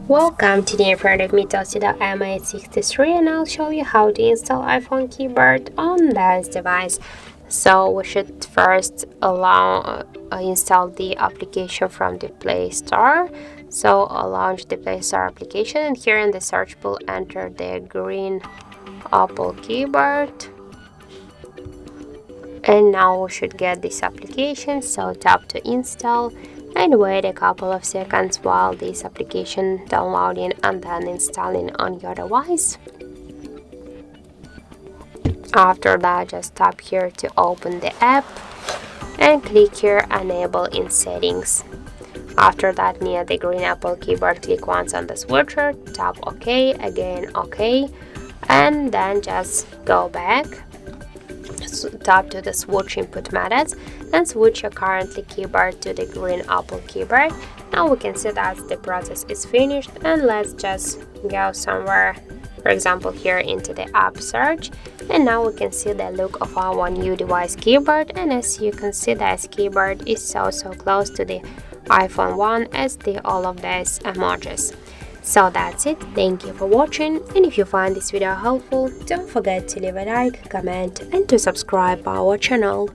Welcome to the in front of me TOSCIDO M863, and I'll show you how to install iPhone keyboard on this device. So we should first install the application from the Play Store. So I'll launch the Play Store application, and here in the search bar enter the green Apple keyboard. And now we should get this application, so tap to install and wait a couple of seconds while this application downloading and then installing on your device. After that, just tap here to open the app and click here enable in settings. After that, near the green Apple keyboard, click once on the switcher, tap OK, again OK, and then just go back, tap to the switch input methods and switch your currently keyboard to the green Apple keyboard. Now we can see that the process is finished, and let's just go somewhere, for example here into the app search, and now we can see the look of our new device keyboard. And as you can see, this keyboard is so close to the iPhone 1 as all of these emojis. So that's it, thank you for watching, and if you find this video helpful, don't forget to leave a like, comment and to subscribe our channel.